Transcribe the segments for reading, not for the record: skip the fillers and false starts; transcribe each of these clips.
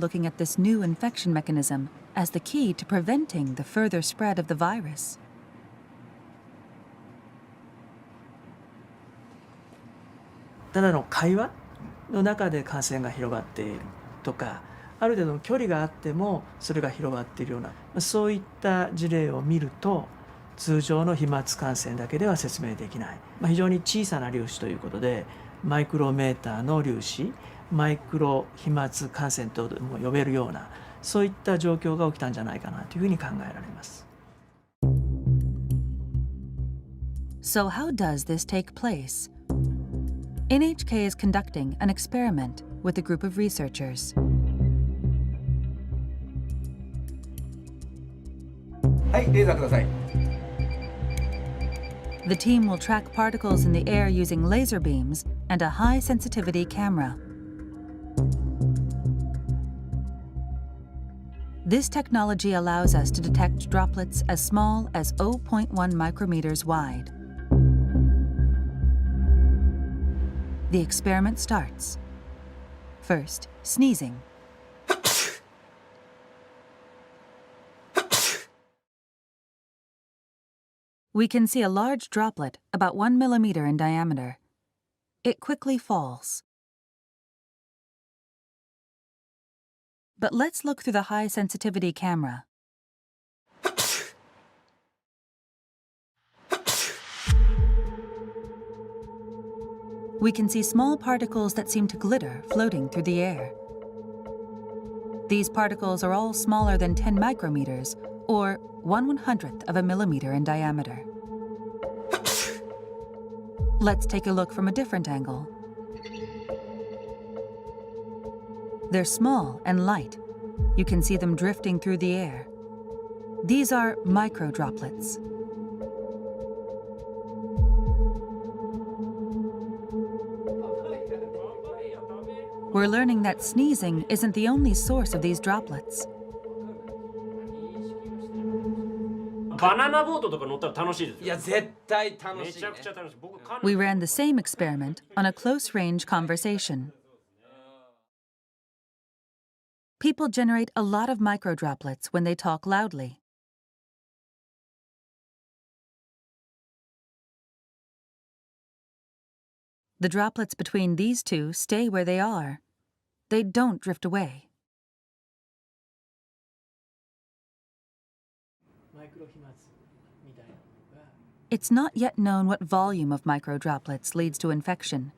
looking at this new infection mechanism as the key to preventing the further spread of the virus. ただの会話の中で感染が広がっているとか、ある程度の距離があってもそれが広がっているような、そういった事例を見ると、通常の飛沫感染だけでは説明できない、非常に小さな粒子ということで、マイクロメーターの粒子、マイクロ飛沫感染とも呼べるような、そういった状況が起きたんじゃないかなというふうに考えられます。So how does this take place? NHK is conducting an experiment with a group of researchers. はい、レーザーください。The team will track particles in the air using laser beams and a high-sensitivity camera. This technology allows us to detect droplets as small as 0.1 micrometers wide. The experiment starts. First, sneezing. We can see a large droplet about 1 millimeter in diameter. It quickly falls. But let's look through the high-sensitivity camera. We can see small particles that seem to glitter floating through the air. These particles are all smaller than 10 micrometers, or 1/100th of a millimeter in diameter. Let's take a look from a different angle. They're small and light. You can see them drifting through the air. These are microdroplets. We're learning that sneezing isn't the only source of these droplets. バナナボートとか乗ったら楽しいですよ。いや、絶対楽しい、ね。めちゃくちゃ楽しい。僕、We ran the same experiment on a close-range conversation. People generate a lot of microdroplets when they talk loudly. The droplets between these two stay where they are. They don't drift away. It's not yet known what volume of microdroplets leads to infection.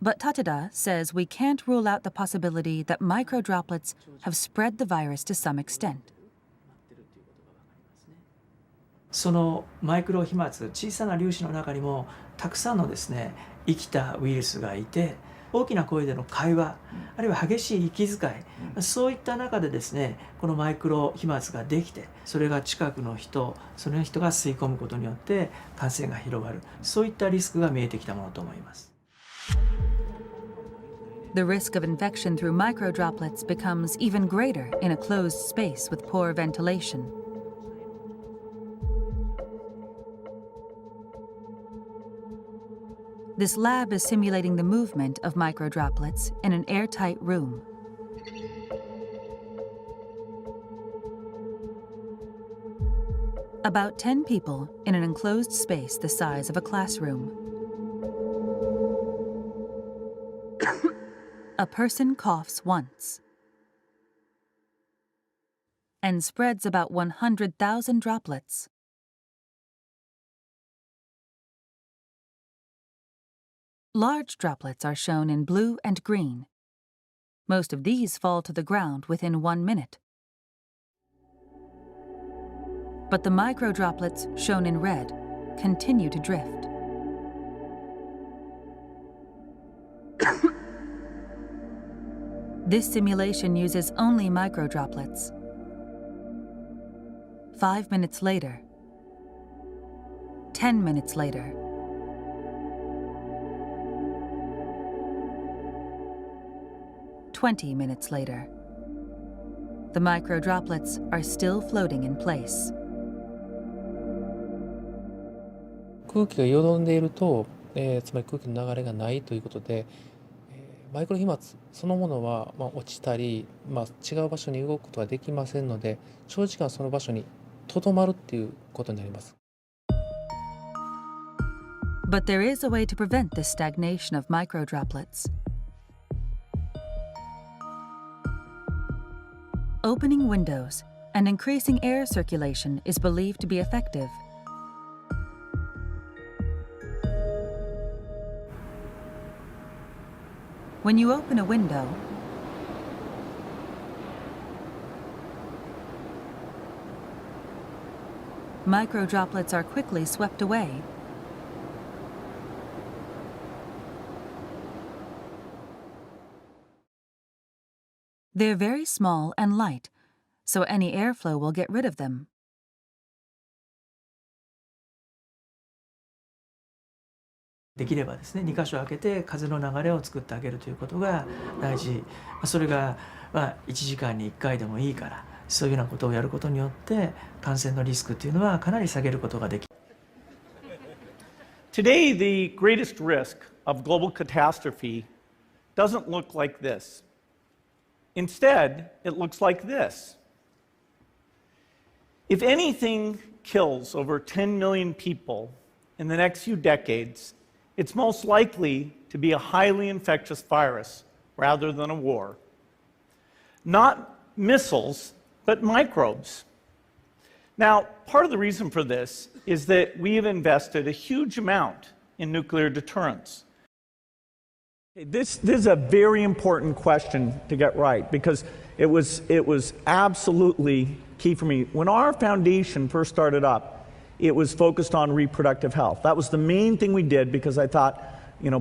But Tateda says we can't rule out the possibility that microdroplets have spread the virus to some extent. そのマイクロ飛沫、小さな粒子の中にもたくさんのですね、生きたウイルスがいて、大きな声での会話、あるいは激しい息遣い、そういった中でですね、このマイクロ飛沫ができて、それが近くの人、その人が吸い込むことによって感染が広がる、そういったリスクが見えてきたものと思います。The risk of infection through microdroplets becomes even greater in a closed space with poor ventilation. This lab is simulating the movement of microdroplets in an airtight room. About 10 people in an enclosed space the size of a classroom. A person coughs once and spreads about 100,000 droplets. Large droplets are shown in blue and green. Most of these fall to the ground within 1 minute. But the microdroplets, shown in red, continue to drift. This simulation uses only microdroplets. 5 minutes later, 10 minutes later, 20 minutes later, the microdroplets are still floating in place. 空気がよどんでいると、つまり空気の流れがないということで、マイクロ飛沫そのものは、落ちたり、違う場所に動くことができませんので、長時間その場所にとどまるっていうことになります。But there is a way to prevent this stagnation of microdroplets. Opening windows and increasing air circulation is believed to be effective. When you open a window, microdroplets are quickly swept away. They're very small and light, so any airflow will get rid of them. できればですね、2箇所開けて風の流れを作ってあげるということが大事。それが1時間に1回でもいいから、そういうようなことをやることによって感染のリスクっていうのはかなり下げることができる。Today, the greatest risk of global catastrophe doesn't look like this. Instead, it looks like this. If anything kills over 10 million people in the next few decades, it's most likely to be a highly infectious virus rather than a war. Not missiles, but microbes. Now, part of the reason for this is that we have invested a huge amount in nuclear deterrence. This is a very important question to get right, because it was absolutely key for me. When our foundation first started up, it was focused on reproductive health. That was the main thing we did, because I thought,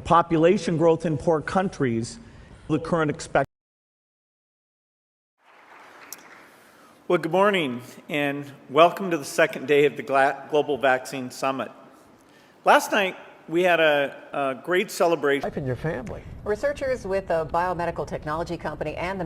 population growth in poor countries, the current expectancy. Well, good morning, and welcome to the second day of the Global Vaccine Summit. Last night, we had a great celebration. Life in your family. Researchers with a biomedical technology company and the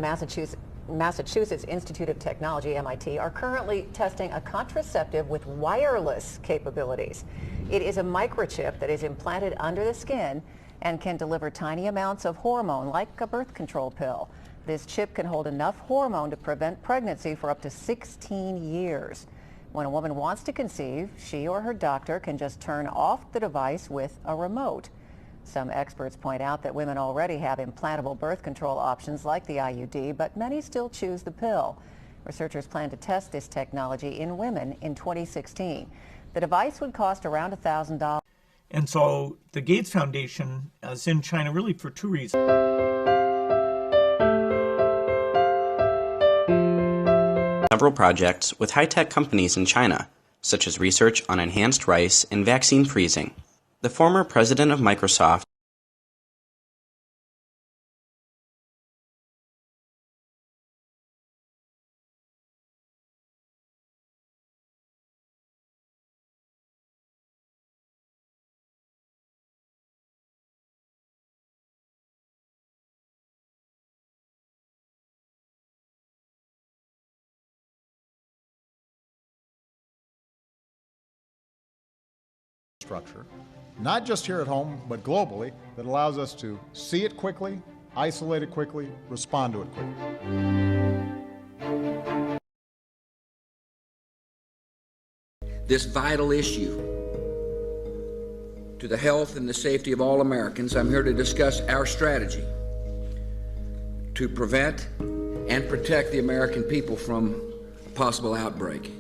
Massachusetts Institute of Technology, MIT, are currently testing a contraceptive with wireless capabilities. It is a microchip that is implanted under the skin and can deliver tiny amounts of hormone like a birth control pill. This chip can hold enough hormone to prevent pregnancy for up to 16 years. When a woman wants to conceive, she or her doctor can just turn off the device with a remote. Some experts point out that women already have implantable birth control options like the IUD, but many still choose the pill. Researchers plan to test this technology in women in 2016. The device would cost around $1,000. And so the Gates Foundation is in China really for two reasons. Several projects with high-tech companies in China, such as research on enhanced rice and vaccine freezing. The former president of Microsoft structure, not just here at home, but globally, that allows us to see it quickly, isolate it quickly, respond to it quickly. This vital issue to the health and the safety of all Americans, I'm here to discuss our strategy to prevent and protect the American people from a possible outbreak.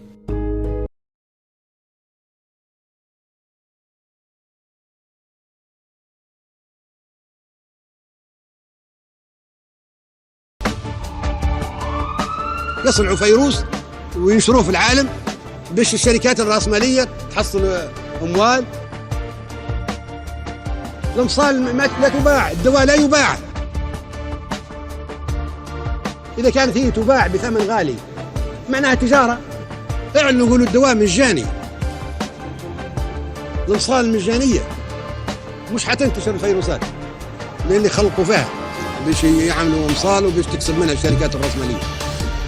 يصنعوا فيروس وينشروه في العالم باش الشركات الرأسمالية تحصل أموال. الأمصال لا تباع، الدواء لا يباع. إذا كانت هي تباع بثمن غالي معناها تجارة. اعلنوا قولوا الدواء مجاني. الأمصال المجانية مش حتنتشر الفيروسات لأن اللي خلقوا فيها باش يعملوا أمصال وباش تكسب منها الشركات الرأسمالية.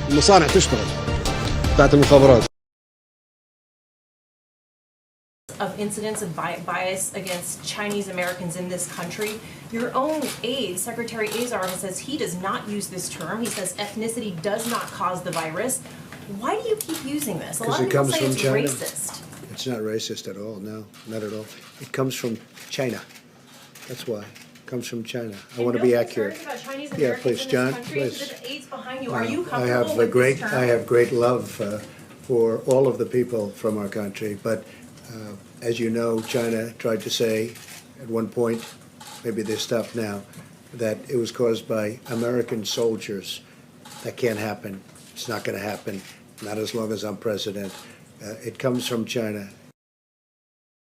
المصانع تشتغل بتاعت المخابرات. Of incidents of bias against Chinese Americans in this country, Your own aide, Secretary Azar, says he does not use this term. He says ethnicity does not cause the virus. Why do you keep using this? A lot of people say it's racist. It's not racist at all. No, not at all. It comes from China. That's why. It comes from China. I want to be accurate. About Chinese Yeah, Americans please, in John. this country. Please. The aides behind you. Are you I comfortable have a with great. this term? I have great love for all of the people from our country, but as you know, China tried to say at one point, maybe they stopped now, that it was caused by American soldiers. That can't happen. It's not going to happen. Not as long as I'm president. It comes from China.